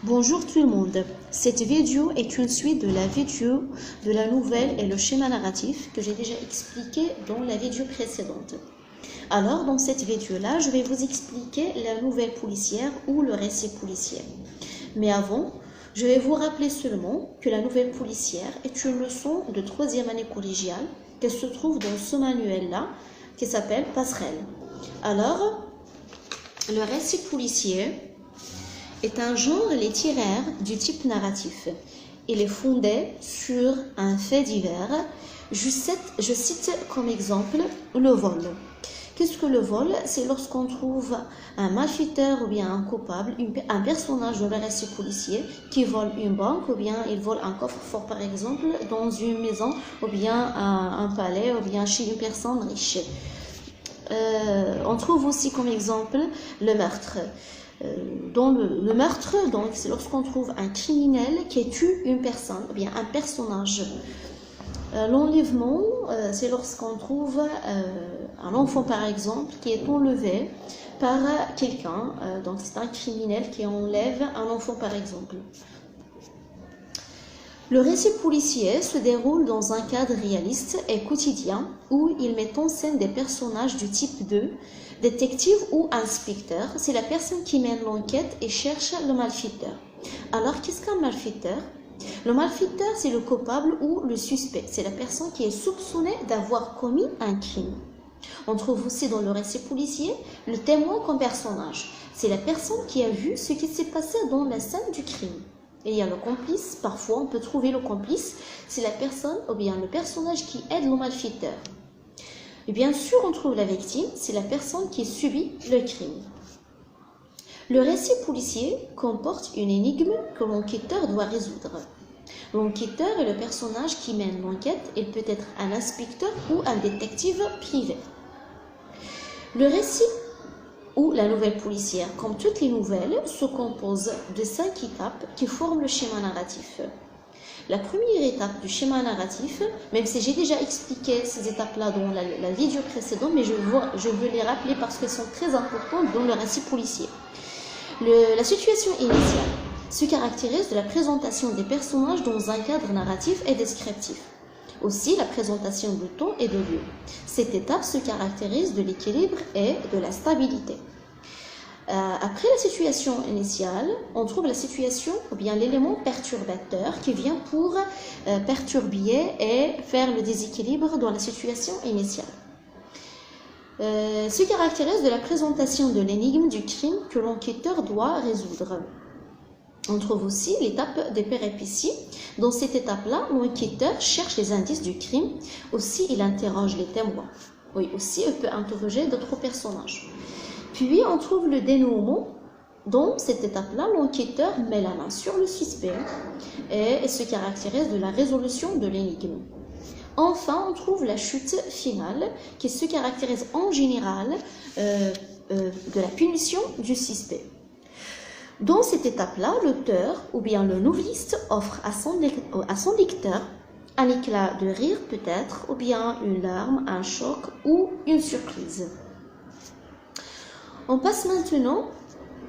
Bonjour tout le monde. Cette vidéo est une suite de la vidéo de la nouvelle et le schéma narratif que j'ai déjà expliqué dans la vidéo précédente. Alors, dans cette vidéo-là, je vais vous expliquer la nouvelle policière ou le récit policier. Mais avant, je vais vous rappeler seulement que la nouvelle policière est une leçon de 3e année collégiale qui se trouve dans ce manuel-là qui s'appelle Passerelle. Alors, le récit policier est un genre littéraire du type narratif. Il est fondé sur un fait divers. Je cite comme exemple le vol. Qu'est-ce que le vol? C'est lorsqu'on trouve un malfaiteur ou bien un coupable, un personnage dans le récit policier qui vole une banque ou bien il vole un coffre-fort par exemple dans une maison ou bien un palais ou bien chez une personne riche. On trouve aussi comme exemple le meurtre. Dans le meurtre, c'est lorsqu'on trouve un criminel qui tue une personne ou bien un personnage. L'enlèvement, c'est lorsqu'on trouve un enfant par exemple qui est enlevé par quelqu'un, donc c'est un criminel qui enlève un enfant par exemple. Le récit policier se déroule dans un cadre réaliste et quotidien où il met en scène des personnages du type de détective ou inspecteur. C'est la personne qui mène l'enquête et cherche le malfaiteur. Alors, qu'est-ce qu'un malfaiteur? Le malfaiteur, c'est le coupable ou le suspect. C'est la personne qui est soupçonnée d'avoir commis un crime. On trouve aussi dans le récit policier le témoin comme personnage. C'est la personne qui a vu ce qui s'est passé dans la scène du crime. Et il y a le complice, parfois on peut trouver le complice, c'est la personne ou bien le personnage qui aide le malfaiteur. Et bien sûr, on trouve la victime, c'est la personne qui subit le crime. Le récit policier comporte une énigme que l'enquêteur doit résoudre. L'enquêteur est le personnage qui mène l'enquête, il peut être un inspecteur ou un détective privé. Le récit ou la nouvelle policière, comme toutes les nouvelles, se compose de 5 étapes qui forment le schéma narratif. La première étape du schéma narratif, même si j'ai déjà expliqué ces étapes-là dans la vidéo précédente, mais je veux les rappeler parce qu'elles sont très importantes dans le récit policier. La situation initiale se caractérise de la présentation des personnages dans un cadre narratif et descriptif. Aussi, la présentation du temps et de lieu. Cette étape se caractérise de l'équilibre et de la stabilité. Après la situation initiale, on trouve la situation ou bien l'élément perturbateur qui vient pour perturber et faire le déséquilibre dans la situation initiale. Se caractérise de la présentation de l'énigme du crime que l'enquêteur doit résoudre. On trouve aussi l'étape des péripéties. Dans cette étape-là, l'enquêteur cherche les indices du crime. Aussi, il interroge les témoins. Oui, aussi, il peut interroger d'autres personnages. Puis, on trouve le dénouement. Dans cette étape-là, l'enquêteur met la main sur le suspect et se caractérise de la résolution de l'énigme. Enfin, on trouve la chute finale qui se caractérise en général de la punition du suspect. Dans cette étape-là, l'auteur ou bien le noveliste offre à son lecteur un éclat de rire peut-être, ou bien une larme, un choc ou une surprise. On passe maintenant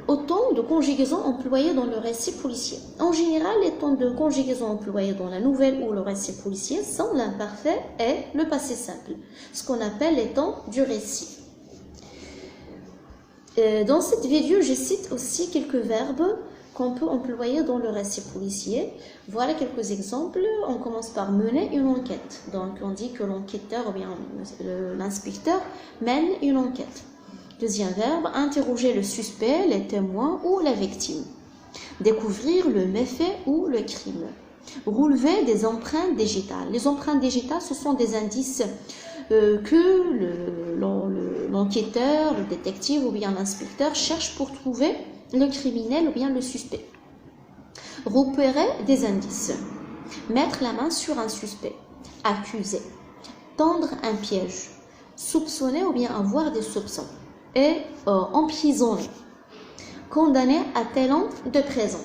au temps de conjugaison employé dans le récit policier. En général, les temps de conjugaison employés dans la nouvelle ou le récit policier sont l'imparfait et le passé simple, ce qu'on appelle les temps du récit. Dans cette vidéo, je cite aussi quelques verbes qu'on peut employer dans le récit policier. Voilà quelques exemples. On commence par mener une enquête. Donc, on dit que l'enquêteur ou bien l'inspecteur mène une enquête. Deuxième verbe, interroger le suspect, les témoins ou la victime. Découvrir le méfait ou le crime. Relever des empreintes digitales. Les empreintes digitales, ce sont des indices que l'enquêteur, le détective ou bien l'inspecteur cherche pour trouver le criminel ou bien le suspect. Repérer des indices. Mettre la main sur un suspect. Accuser. Tendre un piège. Soupçonner ou bien avoir des soupçons. Et emprisonner. Condamner à tel an de prison.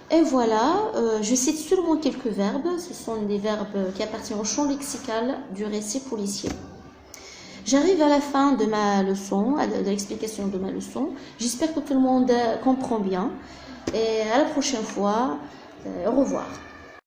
Et voilà, je cite seulement quelques verbes. Ce sont des verbes qui appartiennent au champ lexical du récit policier. J'arrive à la fin de ma leçon, de l'explication de ma leçon. J'espère que tout le monde comprend bien. et à la prochaine fois. Au revoir.